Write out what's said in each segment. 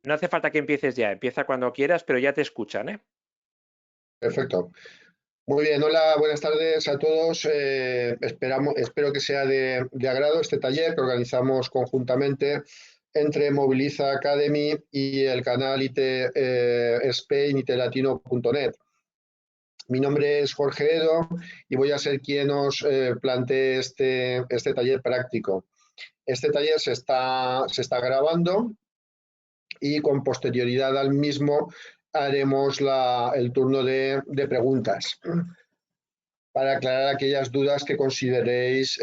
No hace falta que empieces ya, empieza cuando quieras, pero ya te escuchan, ¿eh? Perfecto. Muy bien, hola, buenas tardes a todos. Espero que sea de agrado este taller que organizamos conjuntamente entre Moviliza Academy y el canal IT Spain, itelatino.net. Mi nombre es Jorge Edo y voy a ser quien os plantee este taller práctico. Este taller se está grabando y con posterioridad al mismo haremos el turno de preguntas para aclarar aquellas dudas que consideréis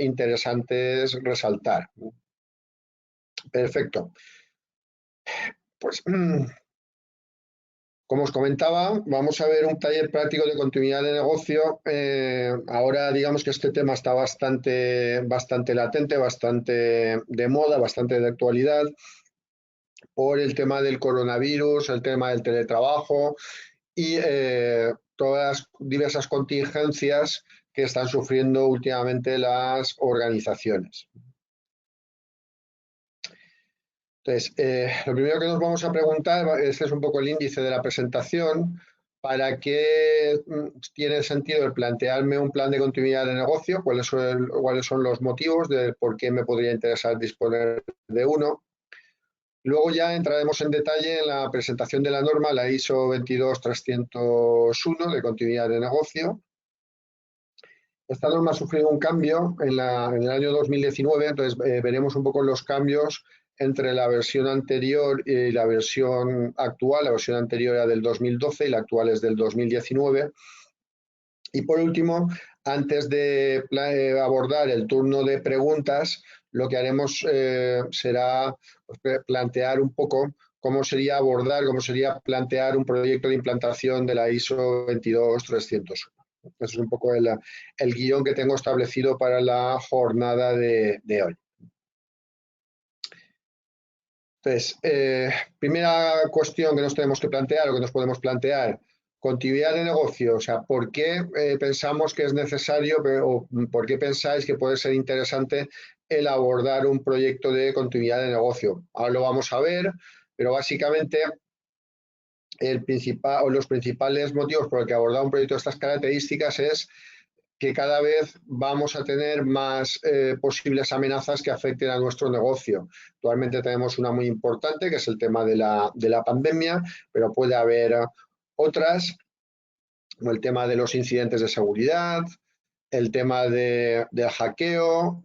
interesantes resaltar. Perfecto. Pues, como os comentaba, vamos a ver un taller práctico de continuidad de negocio. Ahora digamos que este tema está bastante latente, bastante de moda, bastante de actualidad, por el tema del coronavirus, el tema del teletrabajo y todas las diversas contingencias que están sufriendo últimamente las organizaciones. Entonces, lo primero que nos vamos a preguntar, este es un poco el índice de la presentación, ¿para qué tiene sentido el plantearme un plan de continuidad de negocio? ¿Cuáles son los motivos de por qué me podría interesar disponer de uno? Luego ya entraremos en detalle en la presentación de la norma, la ISO 22301 de continuidad de negocio. Esta norma ha sufrido un cambio en el año 2019, entonces veremos un poco los cambios entre la versión anterior y la versión actual. La versión anterior era del 2012 y la actual es del 2019. Y por último, antes de abordar el turno de preguntas, lo que haremos será plantear un poco cómo sería plantear un proyecto de implantación de la ISO 22301. Eso es un poco el guión que tengo establecido para la jornada de hoy. Entonces, primera cuestión que nos tenemos que plantear o que nos podemos plantear, continuidad de negocio. O sea, ¿por qué pensamos que es necesario o por qué pensáis que puede ser interesante el abordar un proyecto de continuidad de negocio? Ahora lo vamos a ver, pero básicamente los principales motivos por los que abordar un proyecto de estas características es que cada vez vamos a tener más posibles amenazas que afecten a nuestro negocio. Actualmente tenemos una muy importante, que es el tema de la pandemia, pero puede haber otras, como el tema de los incidentes de seguridad, el tema del hackeo.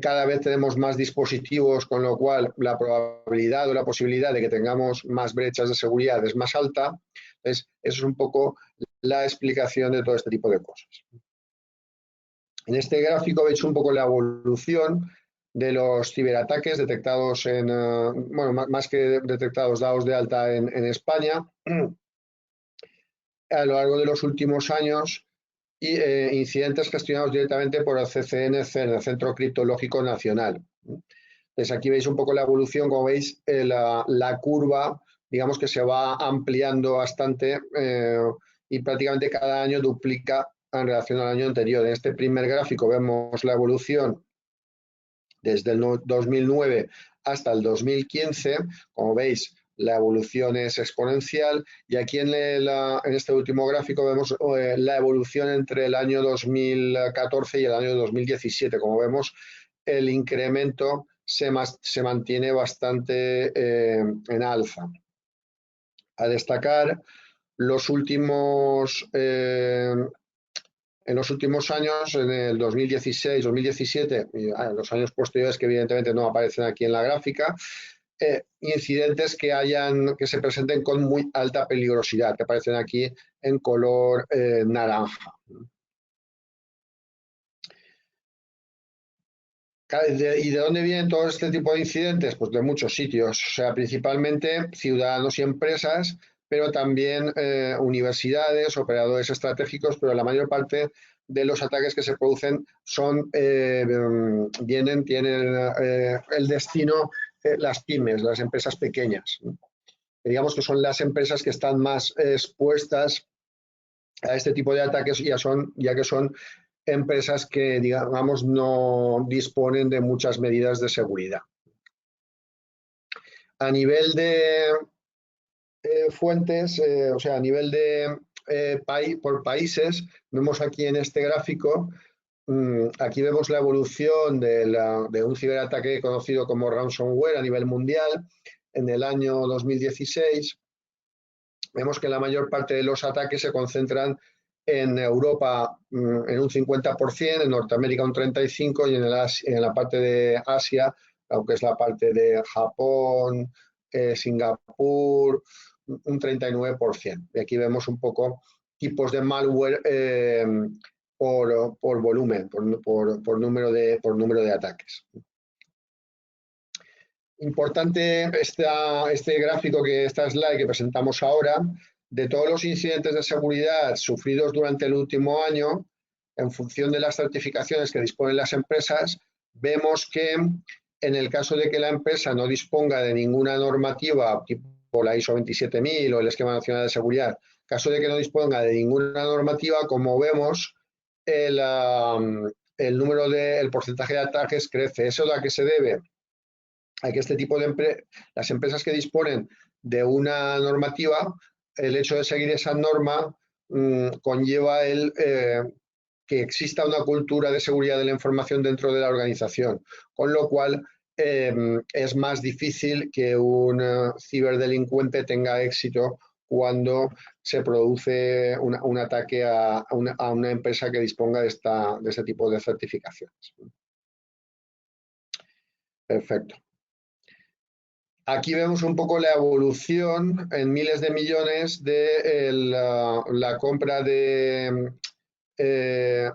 Cada vez tenemos más dispositivos, con lo cual la probabilidad o la posibilidad de que tengamos más brechas de seguridad es más alta. Entonces, eso es un poco la explicación de todo este tipo de cosas. En este gráfico veis un poco la evolución de los ciberataques detectados bueno, más que detectados, dados de alta en España a lo largo de los últimos años y incidentes gestionados directamente por el CCNC, el Centro Criptológico Nacional. Entonces aquí veis un poco la evolución, como veis la curva, digamos que se va ampliando bastante y prácticamente cada año duplica en relación al año anterior. En este primer gráfico vemos la evolución desde el 2009 hasta el 2015. Como veis, la evolución es exponencial y aquí en este último gráfico vemos la evolución entre el año 2014 y el año 2017. Como vemos, el incremento se mantiene bastante en alza. A destacar en los últimos años, en el 2016, 2017, y los años posteriores que evidentemente no aparecen aquí en la gráfica, incidentes que se presenten con muy alta peligrosidad, que aparecen aquí en color naranja. ¿Y de dónde vienen todo este tipo de incidentes? Pues de muchos sitios, o sea, principalmente ciudadanos y empresas, pero también universidades, operadores estratégicos, pero la mayor parte de los ataques que se producen tienen el destino las pymes, las empresas pequeñas. Digamos que son las empresas que están más expuestas a este tipo de ataques, ya que son empresas que, digamos, no disponen de muchas medidas de seguridad. A nivel de fuentes, o sea, a nivel de por países, vemos aquí en este gráfico, aquí vemos la evolución de un ciberataque conocido como ransomware a nivel mundial en el año 2016. Vemos que la mayor parte de los ataques se concentran en Europa en un 50%, en Norteamérica un 35% y en la parte de Asia, aunque es la parte de Japón, Singapur, un 39%. Y aquí vemos un poco tipos de malware por volumen, por número de ataques. Importante este gráfico, esta slide que presentamos ahora, de todos los incidentes de seguridad sufridos durante el último año, en función de las certificaciones que disponen las empresas, vemos que en el caso de que la empresa no disponga de ninguna normativa, tipo la ISO 27000 o el Esquema Nacional de Seguridad, en caso de que no disponga de ninguna normativa, como vemos, el porcentaje de ataques crece. ¿Eso a qué se debe? A que este tipo de las empresas que disponen de una normativa, el hecho de seguir esa norma conlleva que exista una cultura de seguridad de la información dentro de la organización, con lo cual es más difícil que un ciberdelincuente tenga éxito cuando se produce un ataque a una empresa que disponga de este tipo de certificaciones. Perfecto. Aquí vemos un poco la evolución en miles de millones de la compra de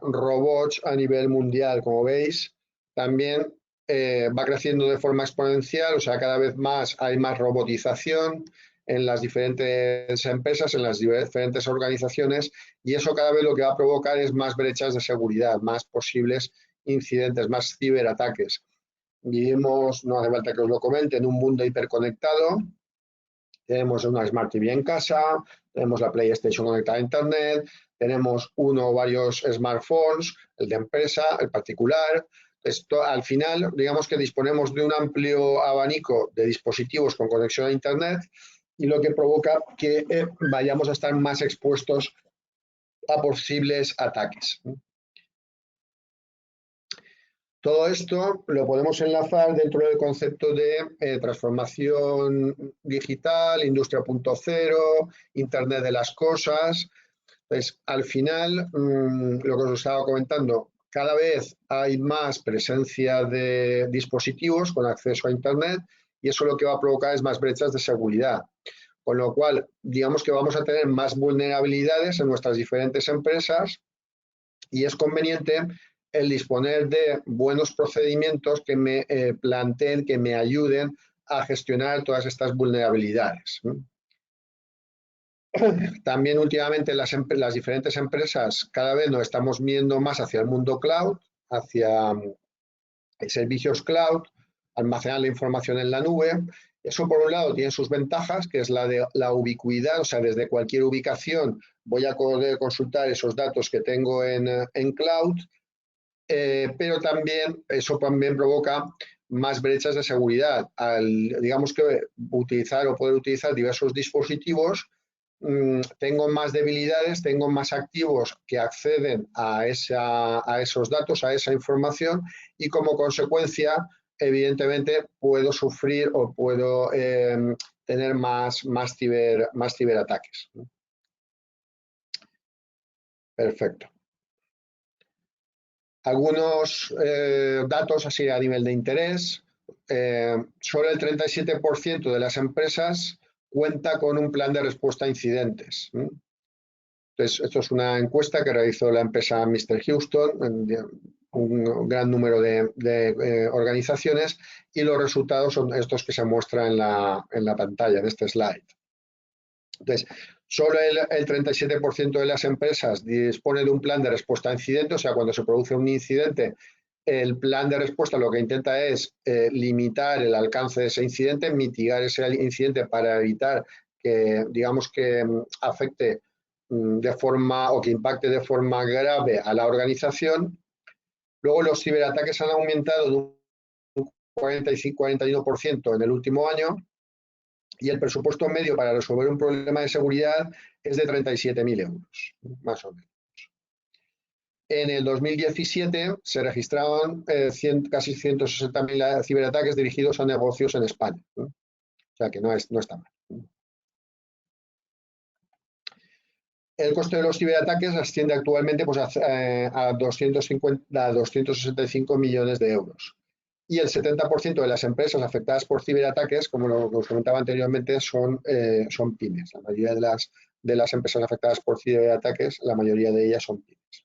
robots a nivel mundial. Como veis, también va creciendo de forma exponencial, o sea, cada vez más hay más robotización en las diferentes empresas, en las diferentes organizaciones, y eso cada vez lo que va a provocar es más brechas de seguridad, más posibles incidentes, más ciberataques. Vivimos, no hace falta que os lo comente, en un mundo hiperconectado. Tenemos una Smart TV en casa, tenemos la PlayStation conectada a Internet, tenemos uno o varios smartphones, el de empresa, el particular. Esto, al final, digamos que disponemos de un amplio abanico de dispositivos con conexión a Internet y lo que provoca que vayamos a estar más expuestos a posibles ataques. Todo esto lo podemos enlazar dentro del concepto de transformación digital, industria 0.0, Internet de las cosas. Pues al final, lo que os estaba comentando, cada vez hay más presencia de dispositivos con acceso a Internet y eso lo que va a provocar es más brechas de seguridad. Con lo cual, digamos que vamos a tener más vulnerabilidades en nuestras diferentes empresas y es conveniente el disponer de buenos procedimientos que me planteen, que me ayuden a gestionar todas estas vulnerabilidades. También últimamente las diferentes empresas cada vez nos estamos viendo más hacia el mundo cloud, hacia servicios cloud, almacenar la información en la nube. Eso por un lado tiene sus ventajas, que es la de la ubicuidad, o sea, desde cualquier ubicación voy a poder consultar esos datos que tengo en cloud, pero también eso también provoca más brechas de seguridad. Digamos que poder utilizar diversos dispositivos, tengo más debilidades, tengo más activos que acceden a esos datos, a esa información y como consecuencia, evidentemente, puedo sufrir o puedo tener más ciberataques. Perfecto. Algunos datos así a nivel de interés. Solo el 37% de las empresas cuenta con un plan de respuesta a incidentes. Entonces, esto es una encuesta que realizó la empresa Mr. Houston, un gran número de organizaciones, y los resultados son estos que se muestran en la pantalla, en este slide. Entonces, solo el 37% de las empresas dispone de un plan de respuesta a incidentes, o sea, cuando se produce un incidente, el plan de respuesta lo que intenta es limitar el alcance de ese incidente, mitigar ese incidente para evitar que, digamos, que afecte de forma o que impacte de forma grave a la organización. Luego, los ciberataques han aumentado de un 45-41% en el último año y el presupuesto medio para resolver un problema de seguridad es de 37.000 euros, más o menos. En el 2017 se registraron casi 160.000 ciberataques dirigidos a negocios en España, ¿no? O sea que no está mal. El coste de los ciberataques asciende actualmente pues, a 265 millones de euros. Y el 70% de las empresas afectadas por ciberataques, como lo que os comentaba anteriormente, son pymes. La mayoría de las empresas afectadas por ciberataques, la mayoría de ellas son pymes.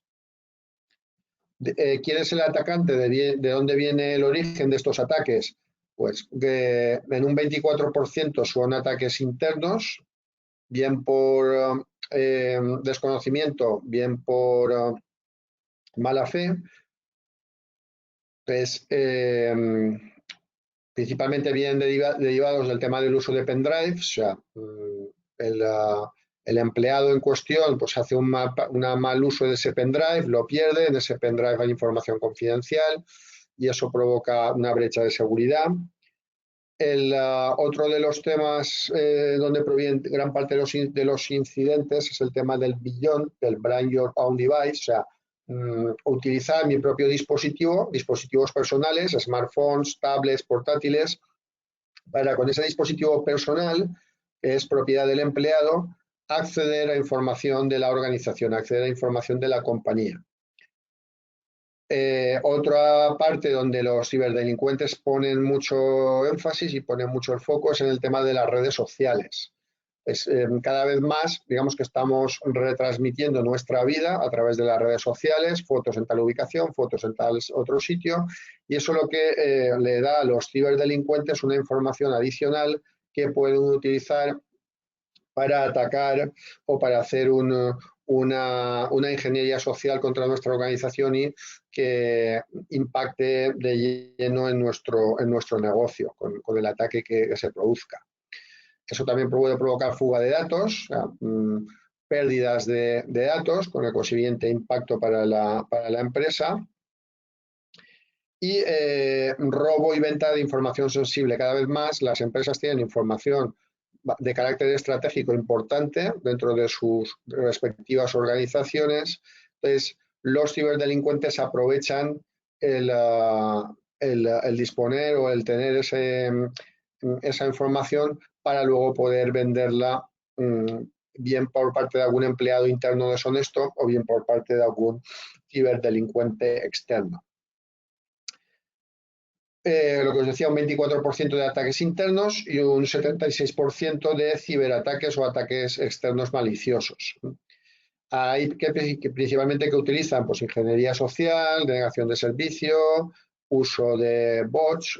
¿Quién es el atacante? ¿De dónde viene el origen de estos ataques? Pues en un 24% son ataques internos, bien por desconocimiento, bien por mala fe. Pues, principalmente vienen derivados del tema del uso de pendrives, o sea, el empleado en cuestión pues hace un mal uso de ese pendrive, lo pierde, en ese pendrive hay información confidencial y eso provoca una brecha de seguridad. Otro de los temas donde proviene gran parte de los incidentes es el tema del beyond, del Bring Your Own Device, o sea, utilizar mi propio dispositivos personales, smartphones, tablets, portátiles, para con ese dispositivo personal, que es propiedad del empleado, acceder a información de la organización, acceder a información de la compañía. Otra parte donde los ciberdelincuentes ponen mucho énfasis y ponen mucho el foco es en el tema de las redes sociales. Cada vez más, digamos que estamos retransmitiendo nuestra vida a través de las redes sociales, fotos en tal ubicación, fotos en tal otro sitio, y eso lo que le da a los ciberdelincuentes una información adicional que pueden utilizar para atacar o para hacer una ingeniería social contra nuestra organización y que impacte de lleno en nuestro negocio con el ataque que se produzca. Eso también puede provocar fuga de datos, o sea, pérdidas de datos con el consiguiente impacto para la empresa y robo y venta de información sensible. Cada vez más las empresas tienen información de carácter estratégico importante dentro de sus respectivas organizaciones. Entonces, los ciberdelincuentes aprovechan el disponer o el tener esa información para luego poder venderla bien por parte de algún empleado interno deshonesto o bien por parte de algún ciberdelincuente externo. Lo que os decía, un 24% de ataques internos y un 76% de ciberataques o ataques externos maliciosos. Hay que principalmente que utilizan pues, ingeniería social, denegación de servicio, uso de bots,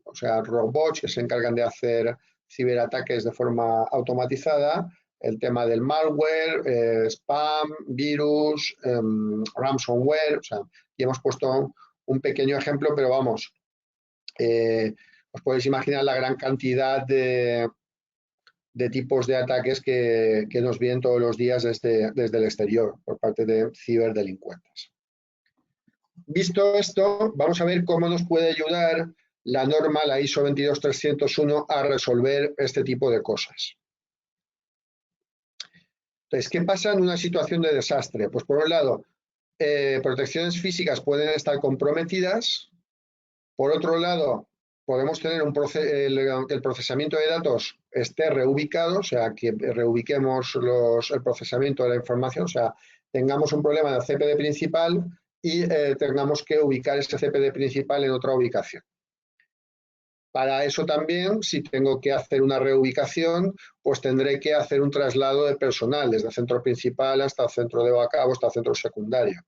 o sea, robots que se encargan de hacer ciberataques de forma automatizada, el tema del malware, spam, virus, ransomware, o sea, y hemos puesto un pequeño ejemplo, pero vamos, os podéis imaginar la gran cantidad de tipos de ataques que nos vienen todos los días desde el exterior por parte de ciberdelincuentes. Visto esto, vamos a ver cómo nos puede ayudar la norma, la ISO 22301, a resolver este tipo de cosas. Entonces, ¿qué pasa en una situación de desastre? Pues por un lado, protecciones físicas pueden estar comprometidas. Por otro lado, podemos tener el procesamiento de datos esté reubicado, o sea, que reubiquemos el procesamiento de la información, o sea, tengamos un problema del CPD principal y tengamos que ubicar ese CPD principal en otra ubicación. Para eso también, si tengo que hacer una reubicación, pues tendré que hacer un traslado de personal desde el centro principal hasta el centro de backup, hasta el centro secundario.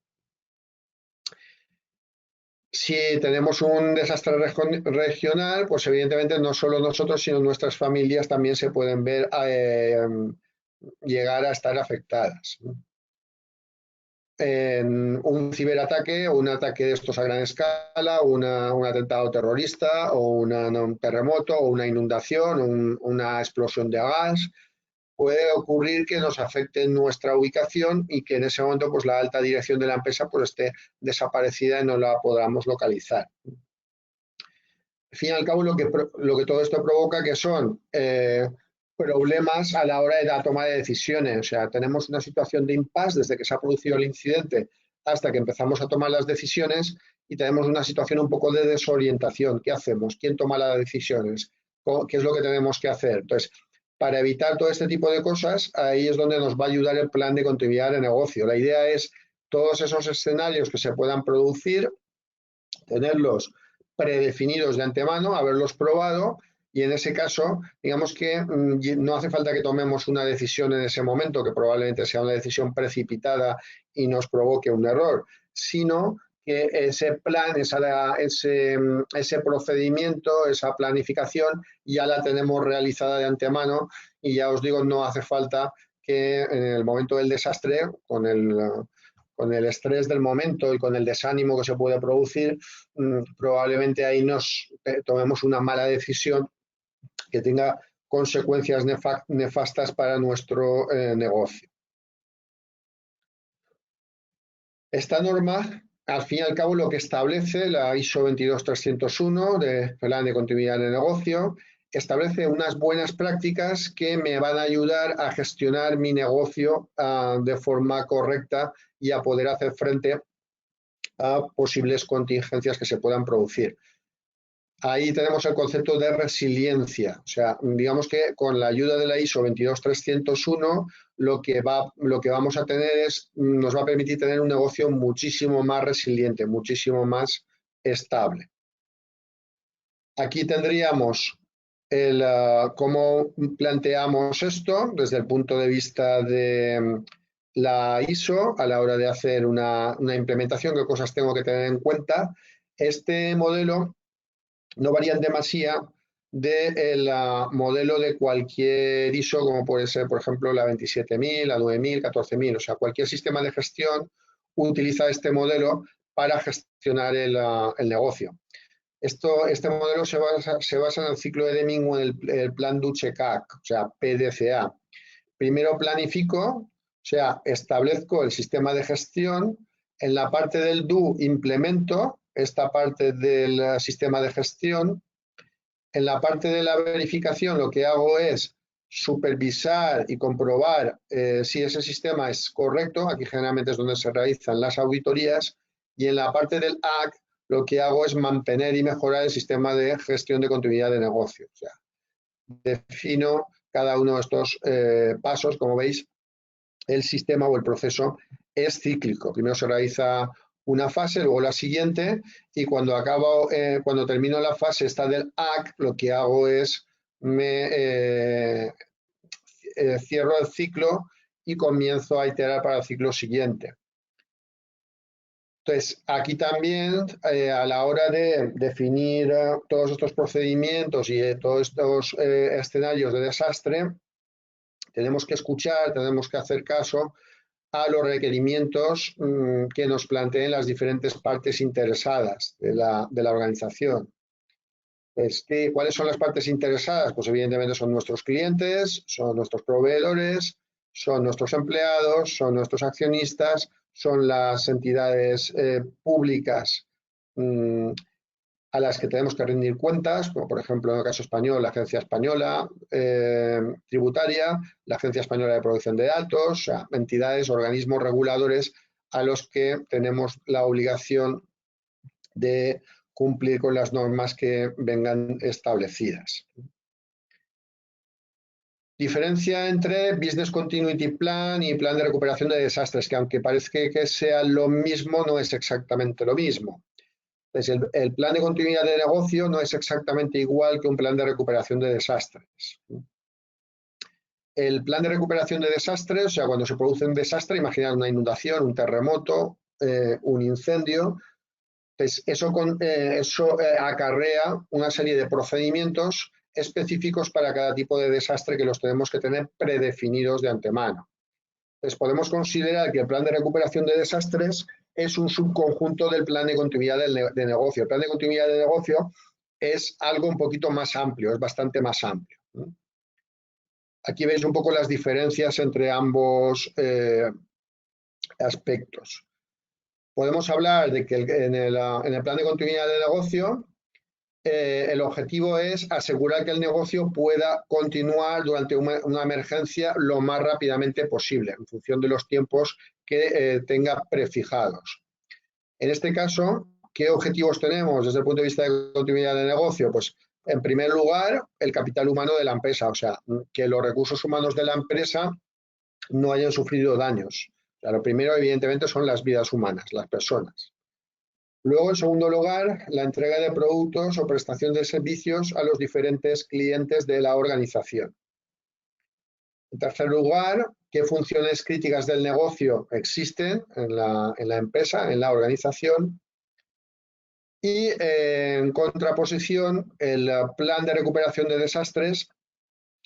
Si tenemos un desastre regional, pues evidentemente no solo nosotros, sino nuestras familias también se pueden ver llegar a estar afectadas. En un ciberataque o un ataque de estos a gran escala, un atentado terrorista o un terremoto o una inundación, una explosión de gas, puede ocurrir que nos afecte nuestra ubicación y que en ese momento pues, la alta dirección de la empresa pues, esté desaparecida y no la podamos localizar. Al fin y al cabo, lo que todo esto provoca que son problemas a la hora de la toma de decisiones. O sea, tenemos una situación de impasse desde que se ha producido el incidente hasta que empezamos a tomar las decisiones y tenemos una situación un poco de desorientación. ¿Qué hacemos? ¿Quién toma las decisiones? ¿Qué es lo que tenemos que hacer? Entonces, para evitar todo este tipo de cosas, ahí es donde nos va a ayudar el plan de continuidad de negocio. La idea es todos esos escenarios que se puedan producir, tenerlos predefinidos de antemano, haberlos probado y en ese caso, digamos que no hace falta que tomemos una decisión en ese momento, que probablemente sea una decisión precipitada y nos provoque un error, sino que ese plan, ese procedimiento, esa planificación ya la tenemos realizada de antemano y ya os digo, no hace falta que en el momento del desastre, con el estrés del momento y con el desánimo que se puede producir, probablemente ahí tomemos una mala decisión que tenga consecuencias nefastas para nuestro negocio. Esta norma, al fin y al cabo, lo que establece la ISO 22301 de Plan de Continuidad de Negocio, establece unas buenas prácticas que me van a ayudar a gestionar mi negocio de forma correcta y a poder hacer frente a posibles contingencias que se puedan producir. Ahí tenemos el concepto de resiliencia. O sea, digamos que con la ayuda de la ISO 22301 lo que vamos a tener nos va a permitir tener un negocio muchísimo más resiliente, muchísimo más estable. Aquí tendríamos cómo planteamos esto desde el punto de vista de la ISO a la hora de hacer una implementación, qué cosas tengo que tener en cuenta. Este modelo no varían demasiado del modelo de cualquier ISO, como puede ser, por ejemplo, la 27000, la 9000, 14000. O sea, cualquier sistema de gestión utiliza este modelo para gestionar el negocio. Este modelo se basa en el ciclo de Deming o en el plan Duce-CAC, o sea, PDCA. Primero planifico, o sea, establezco el sistema de gestión. En la parte del do implemento esta parte del sistema de gestión. En la parte de la verificación lo que hago es supervisar y comprobar si ese sistema es correcto. Aquí generalmente es donde se realizan las auditorías. Y en la parte del AC lo que hago es mantener y mejorar el sistema de gestión de continuidad de negocio. O sea, defino cada uno de estos pasos. Como veis, el sistema o el proceso es cíclico. Primero se realiza una fase, luego la siguiente, y cuando cuando termino la fase esta del AC, lo que hago es cierro el ciclo y comienzo a iterar para el ciclo siguiente. Entonces, aquí también, a la hora de definir todos estos procedimientos y todos estos escenarios de desastre, tenemos que escuchar, tenemos que hacer caso a los requerimientos que nos planteen las diferentes partes interesadas de la organización. ¿Cuáles son las partes interesadas? Pues evidentemente son nuestros clientes, son nuestros proveedores, son nuestros empleados, son nuestros accionistas, son las entidades públicas a las que tenemos que rendir cuentas, como por ejemplo en el caso español, la Agencia Española Tributaria, la Agencia Española de Protección de Datos, o sea, entidades, organismos reguladores a los que tenemos la obligación de cumplir con las normas que vengan establecidas. Diferencia entre Business Continuity Plan y Plan de Recuperación de Desastres, que aunque parezca que sea lo mismo, no es exactamente lo mismo. Entonces, el plan de continuidad de negocio no es exactamente igual que un plan de recuperación de desastres. El plan de recuperación de desastres, o sea, cuando se produce un desastre, imaginad una inundación, un terremoto, un incendio, pues eso acarrea una serie de procedimientos específicos para cada tipo de desastre que los tenemos que tener predefinidos de antemano. Entonces, podemos considerar que el plan de recuperación de desastres es un subconjunto del plan de continuidad de negocio. El plan de continuidad de negocio es algo un poquito más amplio, es bastante más amplio. Aquí veis un poco las diferencias entre ambos aspectos. Podemos hablar de que en el plan de continuidad de negocio el objetivo es asegurar que el negocio pueda continuar durante una emergencia lo más rápidamente posible, en función de los tiempos que tenga prefijados. En este caso, ¿qué objetivos tenemos desde el punto de vista de continuidad de negocio? Pues, en primer lugar, el capital humano de la empresa, o sea, que los recursos humanos de la empresa no hayan sufrido daños. O sea, lo primero, evidentemente, son las vidas humanas, las personas. Luego, en segundo lugar, la entrega de productos o prestación de servicios a los diferentes clientes de la organización. En tercer lugar, qué funciones críticas del negocio existen en la empresa, en la organización. Y en contraposición, el plan de recuperación de desastres,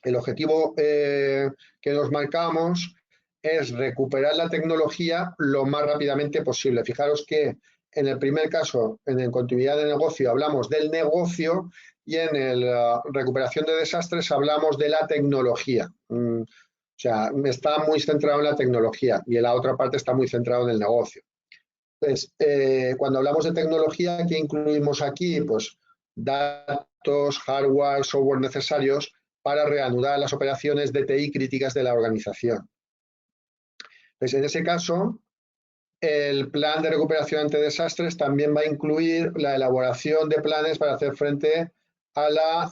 el objetivo que nos marcamos es recuperar la tecnología lo más rápidamente posible. Fijaros que en el primer caso, en continuidad de negocio, hablamos del negocio y en la recuperación de desastres hablamos de la tecnología. O sea, está muy centrado en la tecnología y en la otra parte está muy centrado en el negocio. Entonces, cuando hablamos de tecnología, ¿qué incluimos aquí? Pues datos, hardware, software necesarios para reanudar las operaciones de TI críticas de la organización. Pues en ese caso, el plan de recuperación ante desastres también va a incluir la elaboración de planes para hacer frente a la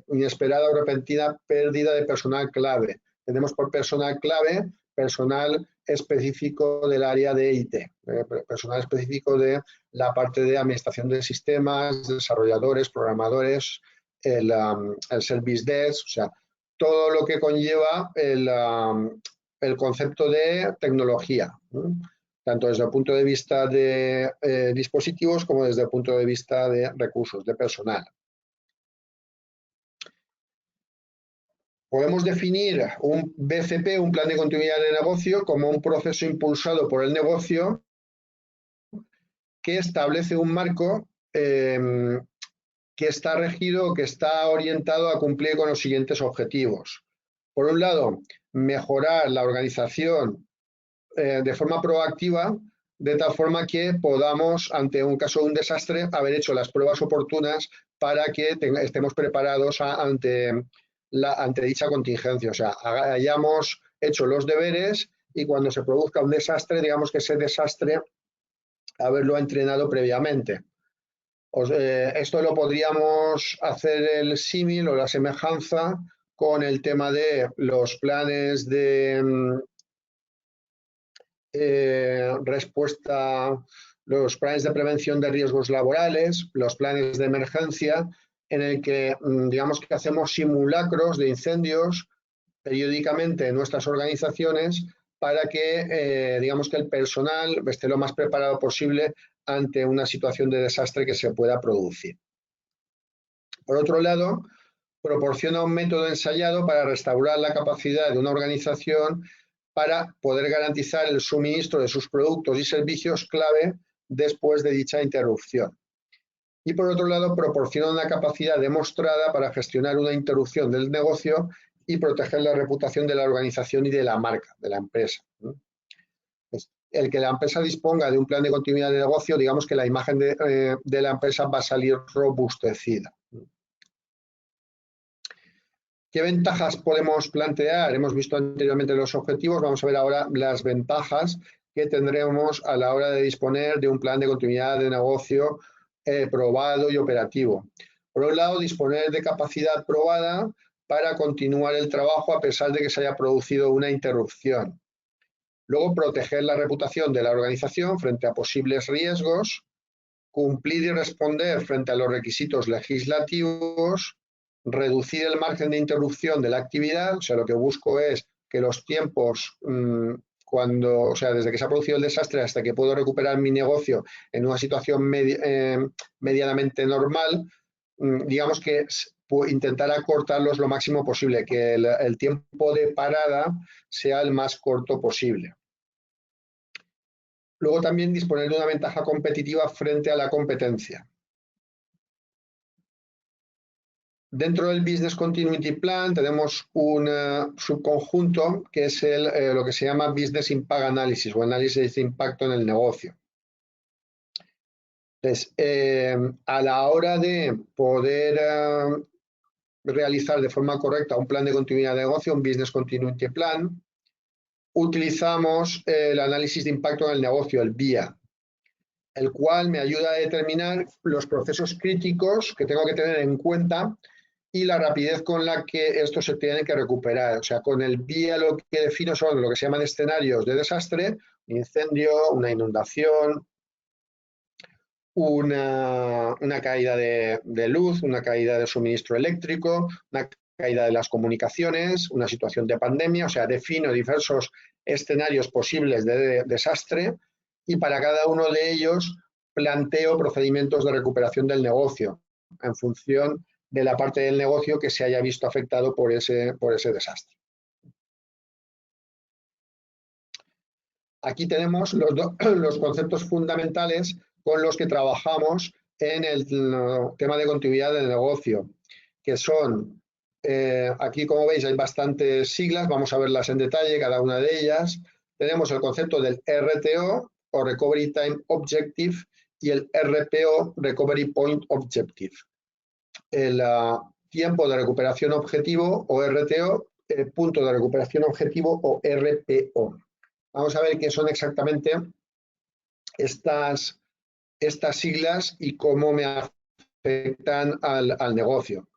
inesperada o repentina pérdida de personal clave. Tenemos por personal clave personal específico del área de IT, personal específico de la parte de administración de sistemas, desarrolladores, programadores, el service desk, o sea, todo lo que conlleva el concepto de tecnología, tanto desde el punto de vista de dispositivos como desde el punto de vista de recursos, de personal. Podemos definir un BCP, un plan de continuidad de negocio, como un proceso impulsado por el negocio que establece un marco que está regido, que está orientado a cumplir con los siguientes objetivos. Por un lado, mejorar la organización de forma proactiva, de tal forma que podamos, ante un caso de un desastre, haber hecho las pruebas oportunas para que estemos preparados ante dicha contingencia. O sea, hayamos hecho los deberes y cuando se produzca un desastre, digamos que ese desastre haberlo entrenado previamente. Esto lo podríamos hacer el símil o la semejanza con el tema de los planes de respuesta, los planes de prevención de riesgos laborales, los planes de emergencia, en el que digamos que hacemos simulacros de incendios periódicamente en nuestras organizaciones para que digamos que el personal esté lo más preparado posible ante una situación de desastre que se pueda producir. Por otro lado, proporciona un método ensayado para restaurar la capacidad de una organización para poder garantizar el suministro de sus productos y servicios clave después de dicha interrupción. Y por otro lado, proporciona una capacidad demostrada para gestionar una interrupción del negocio y proteger la reputación de la organización y de la marca, de la empresa. El que la empresa disponga de un plan de continuidad de negocio, digamos que la imagen de la empresa va a salir robustecida. ¿Qué ventajas podemos plantear? Hemos visto anteriormente los objetivos, vamos a ver ahora las ventajas que tendremos a la hora de disponer de un plan de continuidad de negocio probado y operativo. Por un lado, disponer de capacidad probada para continuar el trabajo a pesar de que se haya producido una interrupción. Luego, proteger la reputación de la organización frente a posibles riesgos, cumplir y responder frente a los requisitos legislativos, reducir el margen de interrupción de la actividad, o sea, lo que busco es que los tiempos, desde que se ha producido el desastre hasta que puedo recuperar mi negocio en una situación medianamente normal, digamos que intentar acortarlos lo máximo posible, que el tiempo de parada sea el más corto posible. Luego también disponer de una ventaja competitiva frente a la competencia. Dentro del Business Continuity Plan tenemos un subconjunto que es lo que se llama Business Impact Analysis o análisis de impacto en el negocio. Entonces, a la hora de poder realizar de forma correcta un plan de continuidad de negocio, un Business Continuity Plan, utilizamos el análisis de impacto en el negocio, el BIA, el cual me ayuda a determinar los procesos críticos que tengo que tener en cuenta y la rapidez con la que estos se tienen que recuperar. O sea, con el BIA lo que defino son lo que se llaman escenarios de desastre, un incendio, una inundación, una caída de luz, una caída de suministro eléctrico, una caída de las comunicaciones, una situación de pandemia. O sea, defino diversos escenarios posibles de desastre y para cada uno de ellos planteo procedimientos de recuperación del negocio en función de la parte del negocio que se haya visto afectado por ese desastre. Aquí tenemos los conceptos fundamentales con los que trabajamos en el tema de continuidad del negocio, que son, aquí como veis hay bastantes siglas, vamos a verlas en detalle, cada una de ellas. Tenemos el concepto del RTO, o Recovery Time Objective, y el RPO, Recovery Point Objective. El tiempo de recuperación objetivo, o RTO, punto de recuperación objetivo, o RPO. Vamos a ver qué son exactamente estas siglas y cómo me afectan al negocio.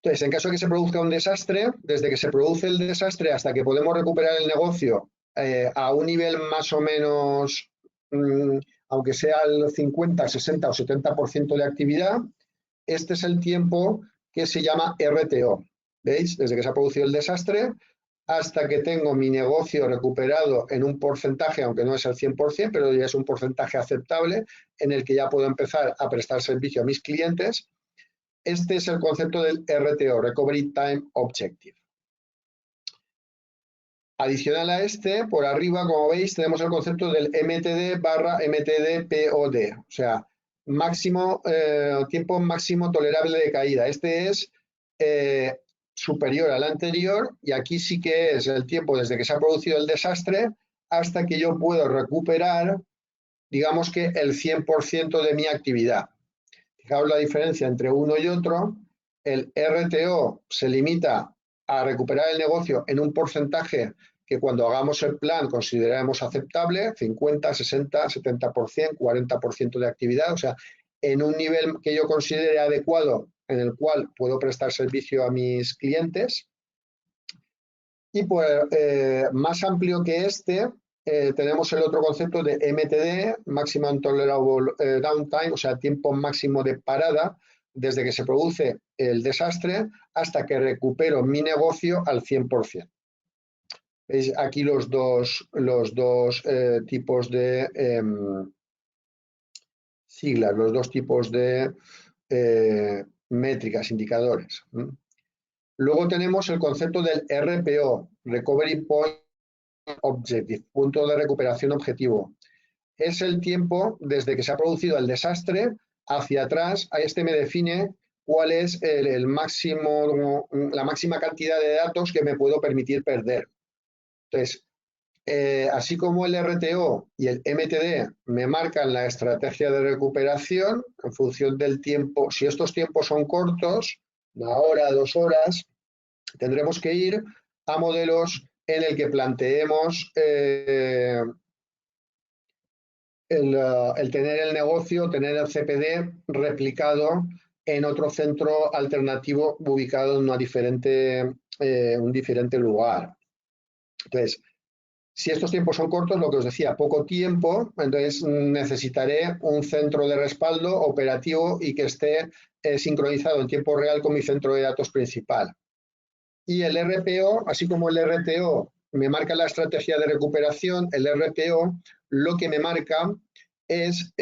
Entonces, en caso de que se produzca un desastre, desde que se produce el desastre hasta que podemos recuperar el negocio a un nivel más o menos, aunque sea el 50, 60 o 70% de actividad, este es el tiempo que se llama RTO. ¿Veis? Desde que se ha producido el desastre hasta que tengo mi negocio recuperado en un porcentaje, aunque no es el 100%, pero ya es un porcentaje aceptable en el que ya puedo empezar a prestar servicio a mis clientes. Este es el concepto del RTO, Recovery Time Objective. Adicional a este, por arriba, como veis, tenemos el concepto del MTD barra MTD-POD, o sea, tiempo máximo tolerable de caída. Este es superior al anterior y aquí sí que es el tiempo desde que se ha producido el desastre hasta que yo puedo recuperar, digamos que el 100% de mi actividad. Fijaos la diferencia entre uno y otro. El RTO se limita a recuperar el negocio en un porcentaje que cuando hagamos el plan consideraremos aceptable, 50, 60, 70%, 40% de actividad, o sea, en un nivel que yo considere adecuado en el cual puedo prestar servicio a mis clientes. Y pues más amplio que este, tenemos el otro concepto de MTD, Maximum Tolerable Downtime, o sea, tiempo máximo de parada, desde que se produce el desastre hasta que recupero mi negocio al 100%. ¿Veis? Aquí los dos tipos de siglas, los dos tipos de métricas, indicadores. Luego tenemos el concepto del RPO, Recovery Point Objective, punto de recuperación objetivo. Es el tiempo desde que se ha producido el desastre hacia atrás. A este me define cuál es la máxima cantidad de datos que me puedo permitir perder. Entonces, así como el RTO y el MTD me marcan la estrategia de recuperación en función del tiempo, si estos tiempos son cortos, 1 hora, 2 horas, tendremos que ir a modelos en el que planteemos el tener el negocio, tener el CPD replicado en otro centro alternativo ubicado en un diferente lugar. Entonces, si estos tiempos son cortos, lo que os decía, poco tiempo, entonces necesitaré un centro de respaldo operativo y que esté sincronizado en tiempo real con mi centro de datos principal. Y el RPO, así como el RTO me marca la estrategia de recuperación, el RPO lo que me marca es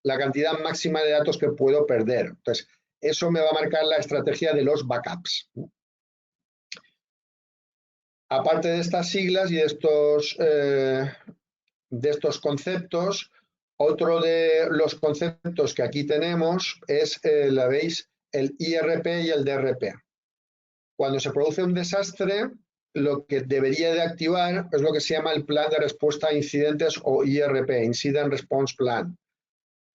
la cantidad máxima de datos que puedo perder. Entonces, eso me va a marcar la estrategia de los backups. Aparte de estas siglas y de estos conceptos, otro de los conceptos que aquí tenemos es, la veis, el IRP y el DRP. Cuando se produce un desastre, lo que debería de activar es lo que se llama el plan de respuesta a incidentes o IRP, Incident Response Plan.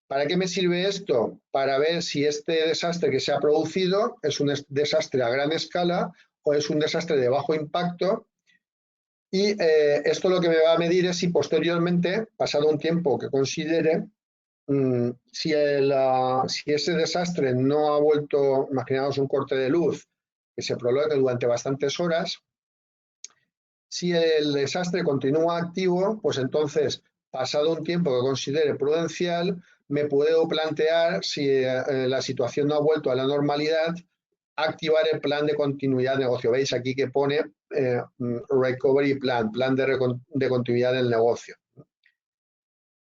¿Para qué me sirve esto? Para ver si este desastre que se ha producido es un desastre a gran escala o es un desastre de bajo impacto. Y esto lo que me va a medir es si posteriormente, pasado un tiempo que considere, si ese desastre no ha vuelto, imaginaos un corte de luz que se prolongue durante bastantes horas, si el desastre continúa activo, pues entonces, pasado un tiempo que considere prudencial, me puedo plantear, si la situación no ha vuelto a la normalidad, activar el plan de continuidad de negocio. Veis aquí que pone Recovery Plan, plan de continuidad del negocio.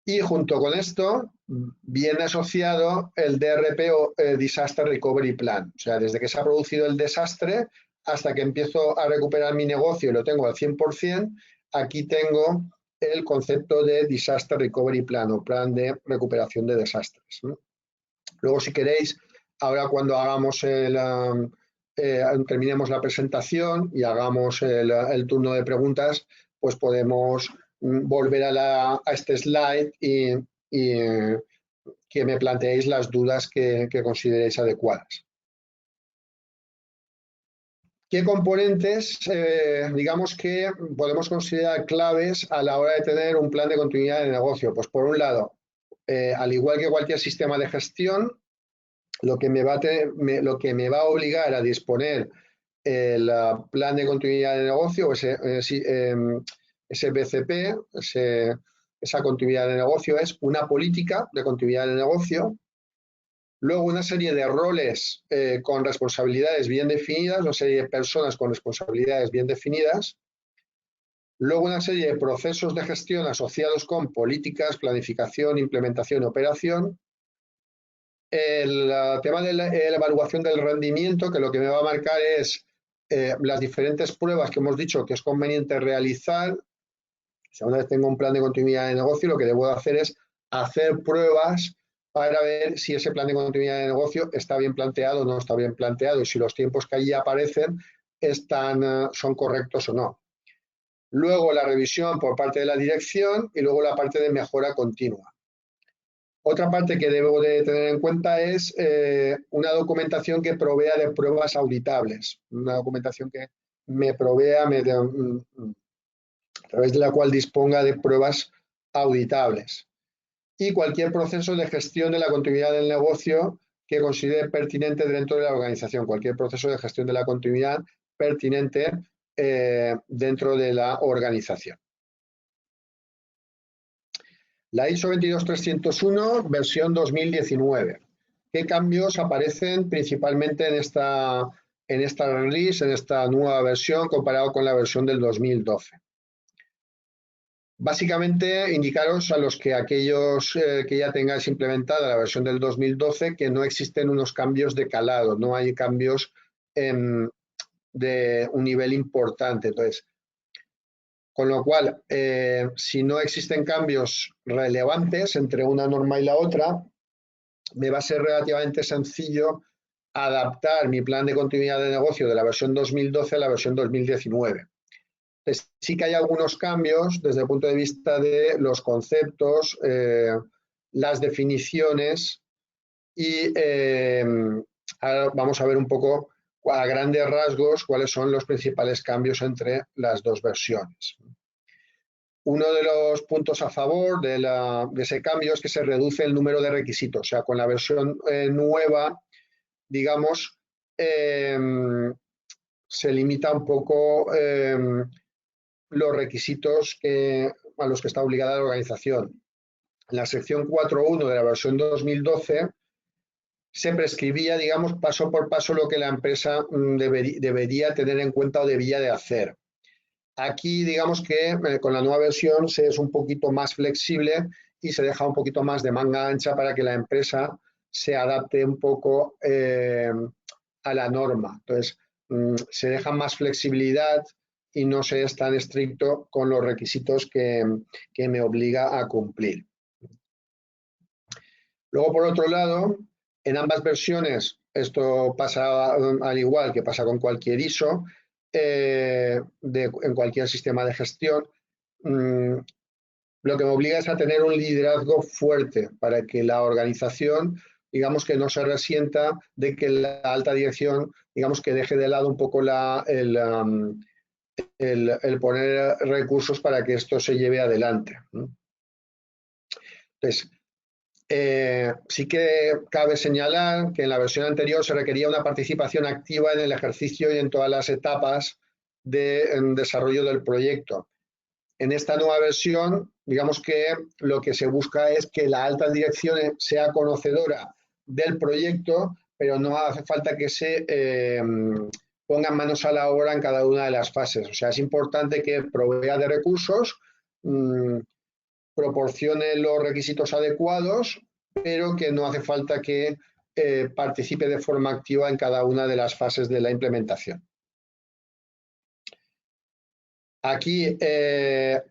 Y junto con esto viene asociado el DRP o Disaster Recovery Plan. O sea, desde que se ha producido el desastre hasta que empiezo a recuperar mi negocio y lo tengo al 100%, aquí tengo el concepto de Disaster Recovery Plan o plan de recuperación de desastres. Luego, si queréis, ahora cuando hagamos terminemos la presentación y hagamos el turno de preguntas, pues podemos volver a este slide y que me planteéis las dudas que consideréis adecuadas. ¿Qué componentes, digamos que podemos considerar claves a la hora de tener un plan de continuidad de negocio? Pues por un lado, al igual que cualquier sistema de gestión, lo que me va a obligar a disponer el plan de continuidad de negocio, ese BCP, esa continuidad de negocio, es una política de continuidad de negocio. Luego una serie de roles con responsabilidades bien definidas, una serie de personas con responsabilidades bien definidas. Luego una serie de procesos de gestión asociados con políticas, planificación, implementación y operación. El tema de la evaluación del rendimiento, que lo que me va a marcar es las diferentes pruebas que hemos dicho que es conveniente realizar. Si una vez tengo un plan de continuidad de negocio, lo que debo hacer es hacer pruebas para ver si ese plan de continuidad de negocio está bien planteado o no está bien planteado y si los tiempos que allí aparecen son correctos o no. Luego la revisión por parte de la dirección y luego la parte de mejora continua. Otra parte que debo de tener en cuenta es una documentación que provea de pruebas auditables, una documentación que me provea a través de la cual disponga de pruebas auditables. Y cualquier proceso de gestión de la continuidad del negocio que considere pertinente dentro de la organización, cualquier proceso de gestión de la continuidad pertinente dentro de la organización. La ISO 22301, versión 2019. ¿Qué cambios aparecen principalmente en esta release, en esta nueva versión, comparado con la versión del 2012? Básicamente, indicaros a aquellos que ya tengáis implementada la versión del 2012 que no existen unos cambios de calado, no hay cambios de un nivel importante. Entonces, con lo cual, si no existen cambios relevantes entre una norma y la otra, me va a ser relativamente sencillo adaptar mi plan de continuidad de negocio de la versión 2012 a la versión 2019. Entonces, sí que hay algunos cambios desde el punto de vista de los conceptos, las definiciones y ahora vamos a ver un poco a grandes rasgos cuáles son los principales cambios entre las dos versiones. Uno de los puntos a favor de ese cambio es que se reduce el número de requisitos. O sea, con la versión nueva, digamos, se limita un poco los requisitos a los que está obligada la organización. En la sección 4.1 de la versión 2012 se prescribía, digamos, paso por paso lo que la empresa debería tener en cuenta o debía de hacer. Aquí, digamos que con la nueva versión se es un poquito más flexible y se deja un poquito más de manga ancha para que la empresa se adapte un poco a la norma. Entonces, se deja más flexibilidad y no se es tan estricto con los requisitos que me obliga a cumplir. Luego, por otro lado, en ambas versiones, esto pasa al igual que pasa con cualquier ISO, en cualquier sistema de gestión. Lo que me obliga es a tener un liderazgo fuerte para que la organización, digamos, que no se resienta de que la alta dirección, digamos, que deje de lado un poco el poner recursos para que esto se lleve adelante. Entonces, sí que cabe señalar que en la versión anterior se requería una participación activa en el ejercicio y en todas las etapas de desarrollo del proyecto. En esta nueva versión, digamos que lo que se busca es que la alta dirección sea conocedora del proyecto, pero no hace falta que se pongan manos a la obra en cada una de las fases. O sea, es importante que provea de recursos, proporcione los requisitos adecuados, pero que no hace falta que participe de forma activa en cada una de las fases de la implementación. Aquí el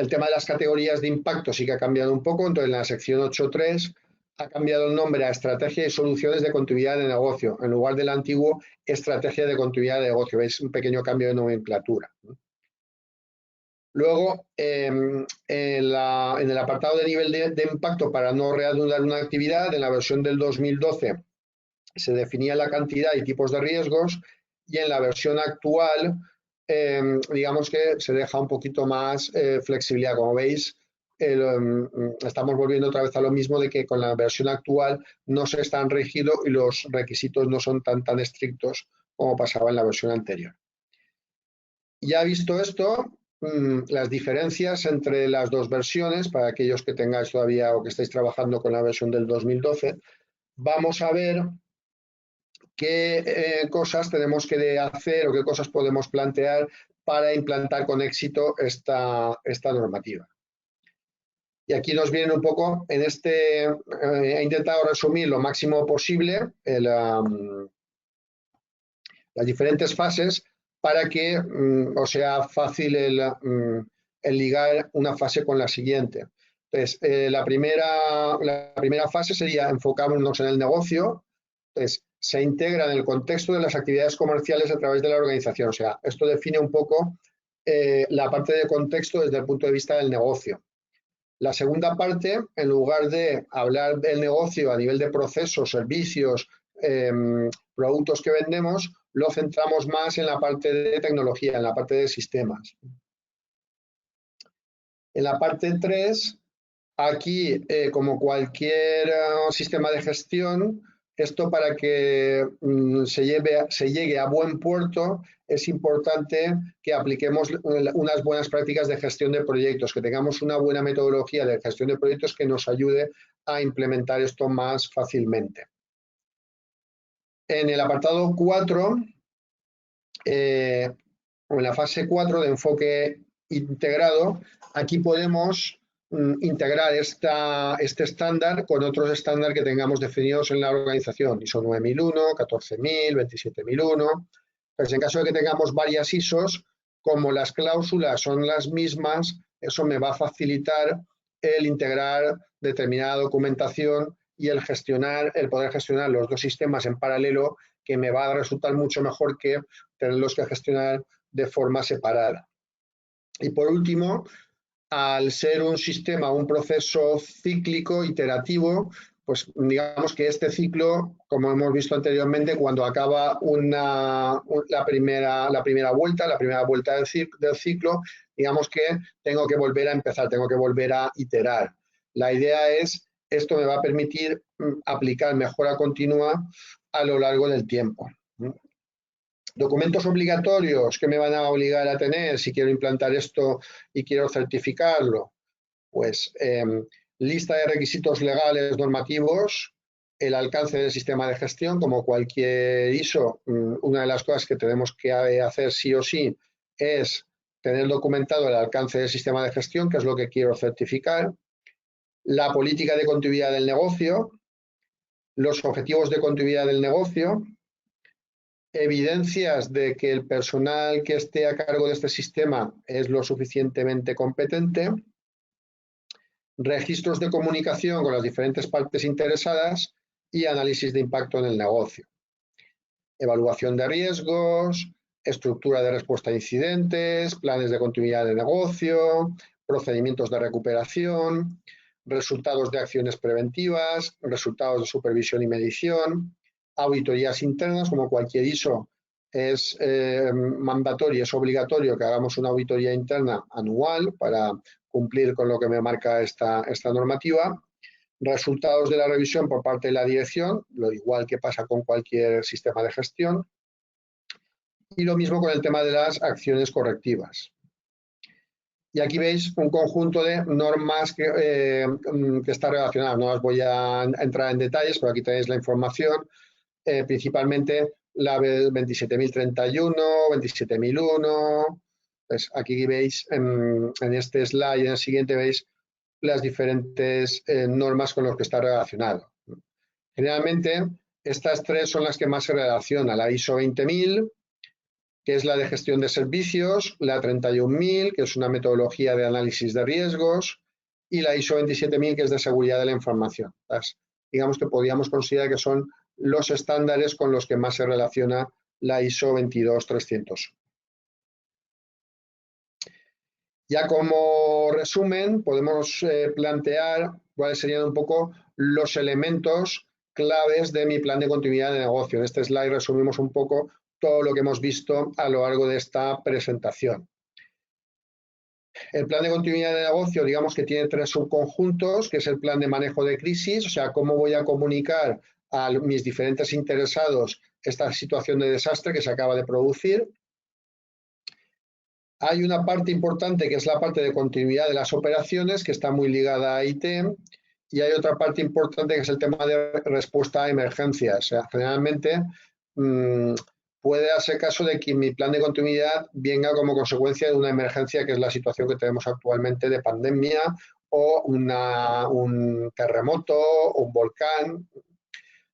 tema de las categorías de impacto sí que ha cambiado un poco. Entonces, en la sección 8.3 ha cambiado el nombre a Estrategia y Soluciones de Continuidad de Negocio, en lugar del antiguo Estrategia de Continuidad de Negocio. ¿Veis? Un pequeño cambio de nomenclatura. Luego, en el apartado de nivel de impacto, para no reanudar una actividad, en la versión del 2012 se definía la cantidad y tipos de riesgos, y en la versión actual, digamos que se deja un poquito más flexibilidad. Como veis, estamos volviendo otra vez a lo mismo, de que con la versión actual no se es tan rígido y los requisitos no son tan estrictos como pasaba en la versión anterior. Ya visto esto, las diferencias entre las dos versiones, para aquellos que tengáis todavía o que estáis trabajando con la versión del 2012, vamos a ver qué cosas tenemos que hacer o qué cosas podemos plantear para implantar con éxito esta normativa. Y aquí nos viene un poco, he intentado resumir lo máximo posible las diferentes fases para que os sea fácil el ligar una fase con la siguiente. Entonces, la primera fase sería enfocarnos en el negocio. Entonces, se integra en el contexto de las actividades comerciales a través de la organización. O sea, esto define un poco la parte de contexto desde el punto de vista del negocio. La segunda parte, en lugar de hablar del negocio a nivel de procesos, servicios, productos que vendemos, lo centramos más en la parte de tecnología, en la parte de sistemas. En la parte 3, aquí, como cualquier sistema de gestión, esto para que se llegue a buen puerto, es importante que apliquemos unas buenas prácticas de gestión de proyectos, que tengamos una buena metodología de gestión de proyectos que nos ayude a implementar esto más fácilmente. En el apartado 4, en la fase 4 de enfoque integrado, aquí podemos integrar este estándar con otros estándares que tengamos definidos en la organización, ISO 9001, 14000, 27001. Pues en caso de que tengamos varias ISOs, como las cláusulas son las mismas, eso me va a facilitar el integrar determinada documentación y el poder gestionar los dos sistemas en paralelo, que me va a resultar mucho mejor que tenerlos que gestionar de forma separada. Y por último, al ser un sistema, un proceso cíclico, iterativo, pues digamos que este ciclo, como hemos visto anteriormente, cuando acaba la primera vuelta del ciclo, digamos que tengo que volver a empezar, tengo que volver a iterar. La idea es, esto me va a permitir aplicar mejora continua a lo largo del tiempo. Documentos obligatorios que me van a obligar a tener si quiero implantar esto y quiero certificarlo. Pues lista de requisitos legales normativos, el alcance del sistema de gestión, como cualquier ISO. Una de las cosas que tenemos que hacer sí o sí es tener documentado el alcance del sistema de gestión, que es lo que quiero certificar. La política de continuidad del negocio, los objetivos de continuidad del negocio, evidencias de que el personal que esté a cargo de este sistema es lo suficientemente competente, registros de comunicación con las diferentes partes interesadas y análisis de impacto en el negocio. evaluación de riesgos, estructura de respuesta a incidentes, planes de continuidad de negocio, procedimientos de recuperación, resultados de acciones preventivas, resultados de supervisión y medición, auditorías internas, como cualquier ISO es mandatorio, es obligatorio que hagamos una auditoría interna anual para cumplir con lo que me marca esta normativa. Resultados de la revisión por parte de la dirección, lo igual que pasa con cualquier sistema de gestión. Y lo mismo con el tema de las acciones correctivas. Y aquí veis un conjunto de normas que está relacionado. No os voy a entrar en detalles, pero aquí tenéis la información. Principalmente la 27.031, 27.001. Pues aquí veis en este slide y en el siguiente veis las diferentes normas con las que está relacionado. Generalmente, estas tres son las que más se relacionan. La ISO 20.000, que es la de gestión de servicios, la 31.000, que es una metodología de análisis de riesgos, y la ISO 27.000, que es de seguridad de la información. Digamos que podríamos considerar que son los estándares con los que más se relaciona la ISO 22300. Ya como resumen, podemos plantear cuáles serían un poco los elementos claves de mi plan de continuidad de negocio. En este slide resumimos un poco todo lo que hemos visto a lo largo de esta presentación. El plan de continuidad de negocio, digamos que tiene tres subconjuntos, que es el plan de manejo de crisis, o sea, cómo voy a comunicar a mis diferentes interesados esta situación de desastre que se acaba de producir. Hay una parte importante que es la parte de continuidad de las operaciones, que está muy ligada a IT, y hay otra parte importante que es el tema de respuesta a emergencias. O sea, generalmente puede darse caso de que mi plan de continuidad venga como consecuencia de una emergencia, que es la situación que tenemos actualmente de pandemia, o un terremoto, o un volcán.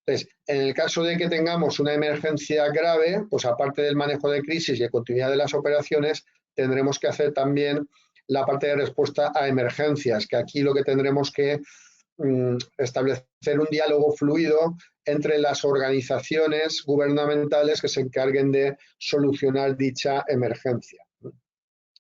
Entonces, en el caso de que tengamos una emergencia grave, pues aparte del manejo de crisis y de continuidad de las operaciones, tendremos que hacer también la parte de respuesta a emergencias, que aquí lo que tendremos que establecer un diálogo fluido entre las organizaciones gubernamentales que se encarguen de solucionar dicha emergencia.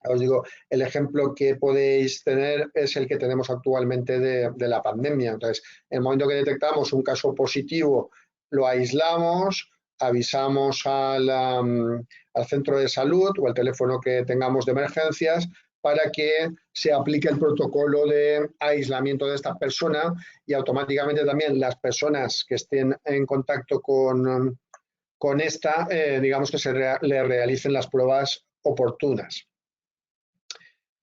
Os digo, el ejemplo que podéis tener es el que tenemos actualmente de la pandemia. Entonces, en el momento que detectamos un caso positivo, lo aislamos, avisamos al centro de salud o al teléfono que tengamos de emergencias para que se aplique el protocolo de aislamiento de esta persona y automáticamente también las personas que estén en contacto con esta, digamos que le realicen las pruebas oportunas.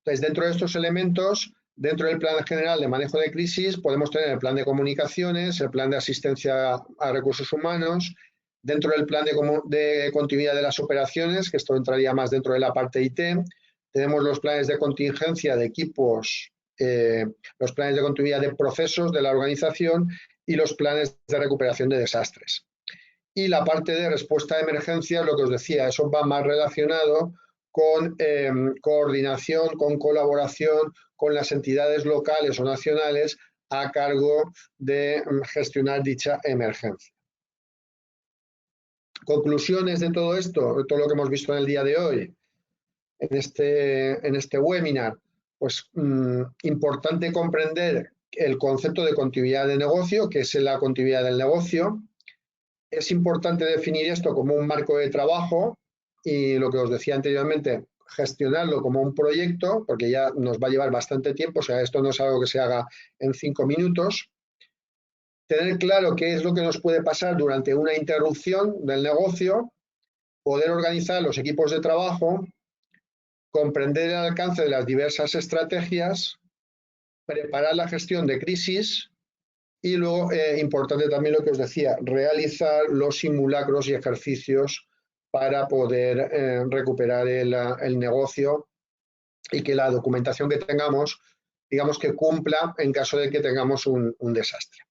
Entonces, dentro de estos elementos, dentro del plan general de manejo de crisis, podemos tener el plan de comunicaciones, el plan de asistencia a recursos humanos, dentro del plan de continuidad de las operaciones, que esto entraría más dentro de la parte IT, tenemos los planes de contingencia de equipos, los planes de continuidad de procesos de la organización y los planes de recuperación de desastres. Y la parte de respuesta a emergencias, lo que os decía, eso va más relacionado con coordinación, con colaboración con las entidades locales o nacionales a cargo de gestionar dicha emergencia. Conclusiones de todo esto, de todo lo que hemos visto en el día de hoy, en este webinar. Pues importante comprender el concepto de continuidad de negocio, que es la continuidad del negocio. Es importante definir esto como un marco de trabajo y lo que os decía anteriormente, gestionarlo como un proyecto, porque ya nos va a llevar bastante tiempo, o sea, esto no es algo que se haga en 5 minutos. Tener claro qué es lo que nos puede pasar durante una interrupción del negocio, poder organizar los equipos de trabajo, comprender el alcance de las diversas estrategias, preparar la gestión de crisis y luego, importante también lo que os decía, realizar los simulacros y ejercicios para poder recuperar el negocio y que la documentación que tengamos, digamos que cumpla en caso de que tengamos un desastre.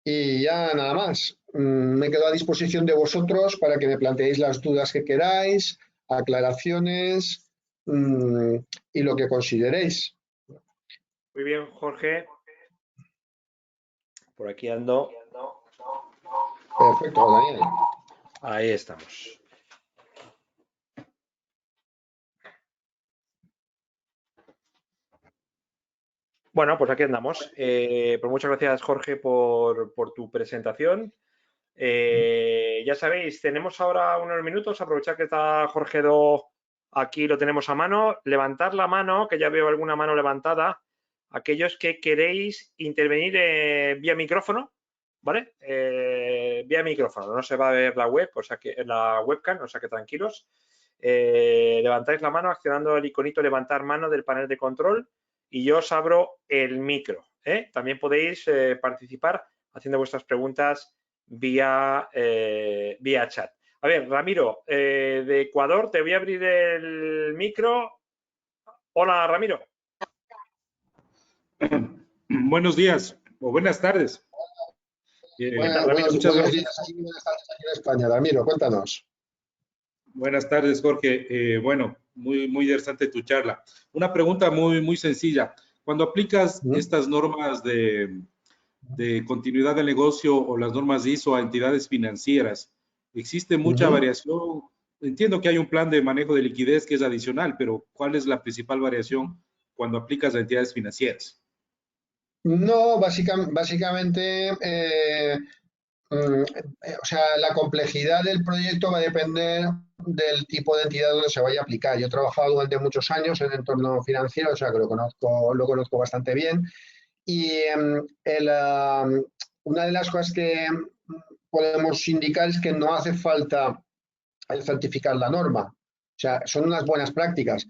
Y ya nada más. Me quedo a disposición de vosotros para que me planteéis las dudas que queráis, aclaraciones y lo que consideréis. Muy bien, Jorge. Por aquí ando. Perfecto, Daniel. Ahí estamos. Bueno, pues aquí andamos. Pues muchas gracias, Jorge, por tu presentación. Ya sabéis, tenemos ahora unos minutos. Aprovechar que está Jorge aquí, lo tenemos a mano. Levantar la mano, que ya veo alguna mano levantada. Aquellos que queréis intervenir vía micrófono, ¿vale? Vía micrófono. No se va a ver la web, o sea que la webcam, o sea que tranquilos. Levantáis la mano accionando el iconito levantar mano del panel de control y yo os abro el micro. También podéis participar haciendo vuestras preguntas vía chat. A ver, Ramiro, de Ecuador, te voy a abrir el micro. Hola, Ramiro. Buenos días o buenas tardes. ¿Qué tal, Ramiro? Muchas Buenos gracias. días aquí, buenas tardes aquí en España. Ramiro, cuéntanos. Buenas tardes, Jorge. Bueno, muy interesante tu charla. Una pregunta muy sencilla. Cuando aplicas estas normas de continuidad del negocio o las normas ISO a entidades financieras, ¿existe mucha variación? Entiendo que hay un plan de manejo de liquidez que es adicional, pero ¿cuál es la principal variación cuando aplicas a entidades financieras? No, básicamente, o sea, la complejidad del proyecto va a depender del tipo de entidad donde se vaya a aplicar. Yo he trabajado durante muchos años en el entorno financiero, o sea que lo conozco bastante bien. Y una de las cosas que podemos indicar es que no hace falta el certificar la norma. O sea, son unas buenas prácticas.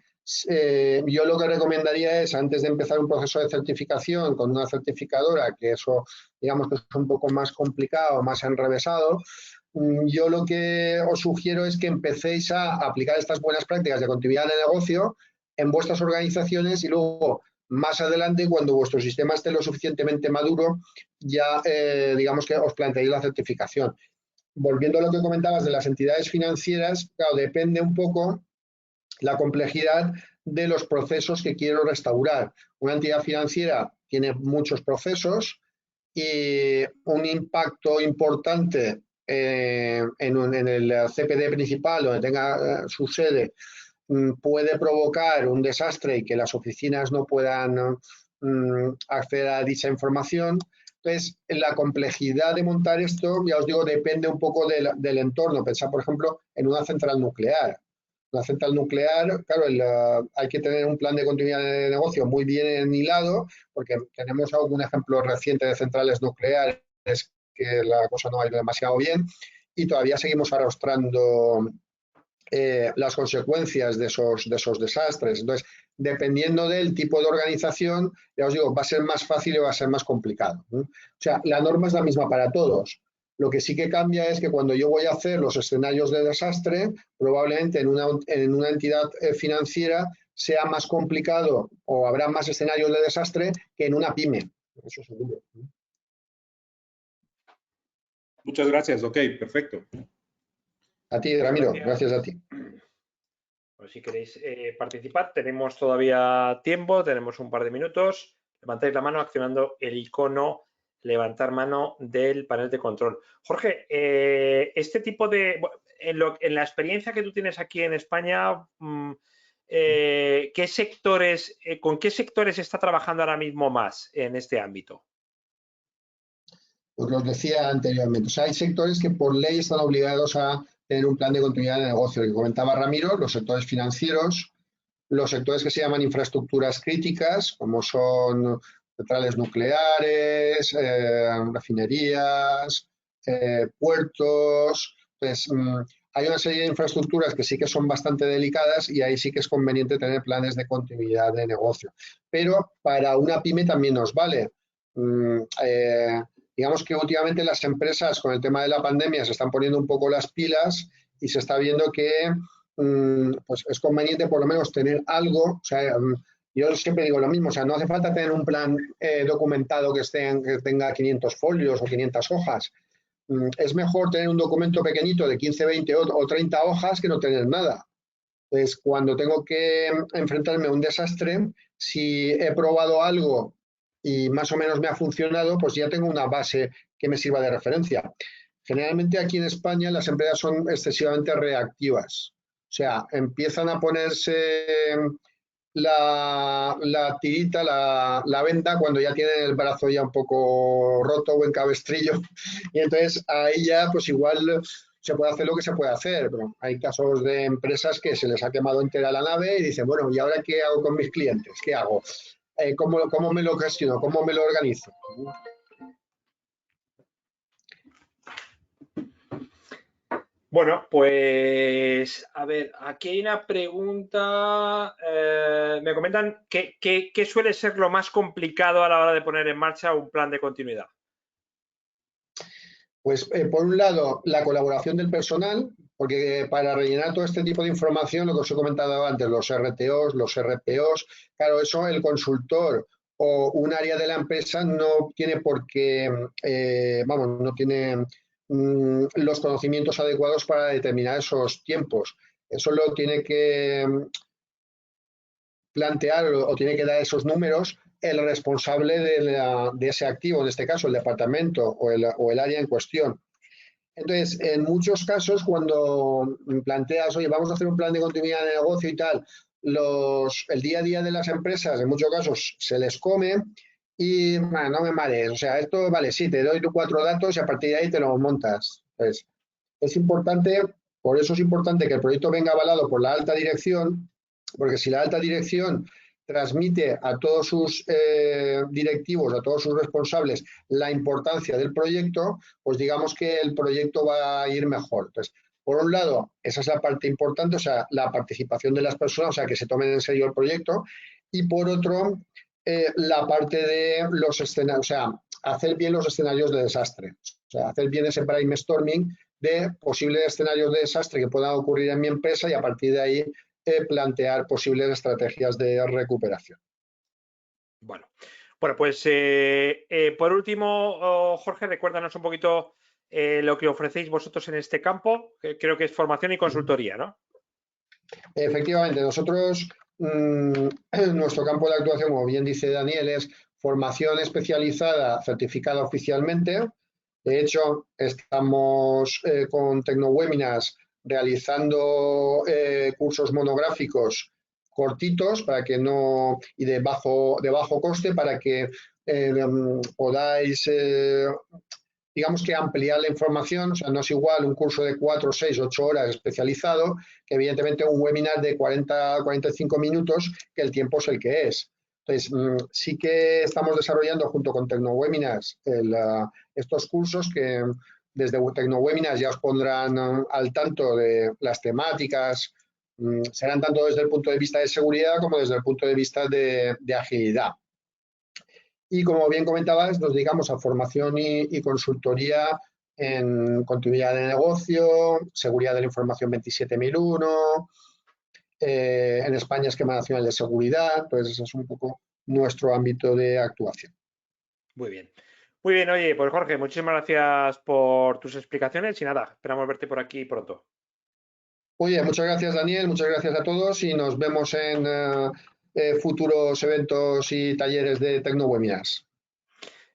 Yo lo que recomendaría es, antes de empezar un proceso de certificación con una certificadora, que eso, digamos que es un poco más complicado, más enrevesado, yo lo que os sugiero es que empecéis a aplicar estas buenas prácticas de continuidad de negocio en vuestras organizaciones y luego, más adelante, cuando vuestro sistema esté lo suficientemente maduro, ya digamos que os planteéis la certificación. Volviendo a lo que comentabas de las entidades financieras, claro, depende un poco la complejidad de los procesos que quiero restaurar. Una entidad financiera tiene muchos procesos y un impacto importante en el CPD principal, donde tenga su sede, puede provocar un desastre y que las oficinas no puedan acceder a dicha información. Entonces, la complejidad de montar esto, ya os digo, depende un poco del entorno. Pensad, por ejemplo, en una central nuclear. Una central nuclear, claro, hay que tener un plan de continuidad de negocio muy bien hilado, porque tenemos algún ejemplo reciente de centrales nucleares que la cosa no ha ido demasiado bien y todavía seguimos arrastrando las consecuencias de esos desastres. Entonces, dependiendo del tipo de organización, ya os digo, va a ser más fácil y va a ser más complicado. O sea, la norma es la misma para todos. Lo que sí que cambia es que cuando yo voy a hacer los escenarios de desastre, probablemente en una entidad financiera sea más complicado o habrá más escenarios de desastre que en una pyme. Eso seguro. Muchas gracias. Ok, perfecto. A ti, Ramiro, gracias a ti. Pues si queréis participar, tenemos todavía tiempo, tenemos un par de minutos. Levantáis la mano accionando el icono levantar mano del panel de control. Jorge, este tipo de... En la experiencia que tú tienes aquí en España, ¿qué sectores, con qué sectores está trabajando ahora mismo más en este ámbito? Pues lo decía anteriormente. O sea, hay sectores que por ley están obligados a tener un plan de continuidad de negocio. El que comentaba Ramiro, los sectores financieros, los sectores que se llaman infraestructuras críticas, como son centrales nucleares, refinerías, puertos. Pues hay una serie de infraestructuras que sí que son bastante delicadas y ahí sí que es conveniente tener planes de continuidad de negocio. Pero para una pyme también nos vale. Digamos que últimamente las empresas con el tema de la pandemia se están poniendo un poco las pilas y se está viendo que pues es conveniente por lo menos tener algo. O sea, yo siempre digo lo mismo, o sea, no hace falta tener un plan documentado que tenga 500 folios o 500 hojas. Es mejor tener un documento pequeñito de 15, 20 o 30 hojas que no tener nada. Pues cuando tengo que enfrentarme a un desastre, si he probado algo y más o menos me ha funcionado, pues ya tengo una base que me sirva de referencia. Generalmente aquí en España las empresas son excesivamente reactivas. O sea, empiezan a ponerse la tirita, la venda, cuando ya tienen el brazo ya un poco roto o en cabestrillo. Y entonces ahí ya pues igual se puede hacer lo que se puede hacer, pero hay casos de empresas que se les ha quemado entera la nave y dicen, bueno, ¿y ahora qué hago con mis clientes? ¿Qué hago? ¿Cómo me lo gestiono? ¿Cómo me lo organizo? Bueno, pues a ver, aquí hay una pregunta. Me comentan qué suele ser lo más complicado a la hora de poner en marcha un plan de continuidad. Pues por un lado, la colaboración del personal, porque para rellenar todo este tipo de información, lo que os he comentado antes, los RTOs, los RPOs, claro, eso el consultor o un área de la empresa no tiene por qué, vamos, no tiene los conocimientos adecuados para determinar esos tiempos. Eso lo tiene que plantear o tiene que dar esos números el responsable de ese activo, en este caso el departamento o el área en cuestión. Entonces, en muchos casos, cuando planteas, oye, vamos a hacer un plan de continuidad de negocio y tal, el día a día de las empresas, en muchos casos, se les come y no me marees. O sea, esto, vale, sí, te doy 4 datos y a partir de ahí te lo montas. Entonces, es importante, por eso es importante que el proyecto venga avalado por la alta dirección, porque si la alta dirección transmite a todos sus directivos, a todos sus responsables, la importancia del proyecto, pues digamos que el proyecto va a ir mejor. Entonces, por un lado, esa es la parte importante, o sea, la participación de las personas, o sea, que se tomen en serio el proyecto, y por otro, la parte de los escenarios, o sea, hacer bien los escenarios de desastre, o sea, hacer bien ese brainstorming de posibles escenarios de desastre que puedan ocurrir en mi empresa y a partir de ahí plantear posibles estrategias de recuperación. Bueno, pues por último, Jorge, recuérdanos un poquito lo que ofrecéis vosotros en este campo, que creo que es formación y consultoría, ¿no? Efectivamente, nosotros, nuestro campo de actuación, como bien dice Daniel, es formación especializada certificada oficialmente. De hecho, estamos con TecnoWebinars realizando cursos monográficos cortitos para que no y de bajo coste para que podáis digamos que ampliar la información, o sea, no es igual un curso de 4, 6, 8 horas especializado que evidentemente un webinar de 40, 45 minutos, que el tiempo es el que es. Entonces, sí que estamos desarrollando junto con TecnoWebinars estos cursos que desde TecnoWebinars ya os pondrán al tanto de las temáticas, serán tanto desde el punto de vista de seguridad como desde el punto de vista de agilidad. Y como bien comentabas, nos dedicamos a formación y consultoría en continuidad de negocio, seguridad de la información 27001, en España esquema nacional de seguridad, pues ese es un poco nuestro ámbito de actuación. Muy bien. Muy bien, oye, pues Jorge, muchísimas gracias por tus explicaciones y nada, esperamos verte por aquí pronto. Oye, muchas gracias Daniel, muchas gracias a todos y nos vemos en futuros eventos y talleres de TecnoWebinars.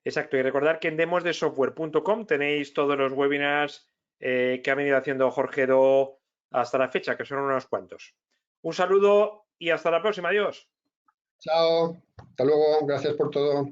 Exacto, y recordar que en demosdesoftware.com tenéis todos los webinars que ha venido haciendo Jorge Do hasta la fecha, que son unos cuantos. Un saludo y hasta la próxima. Adiós. Chao, hasta luego, gracias por todo.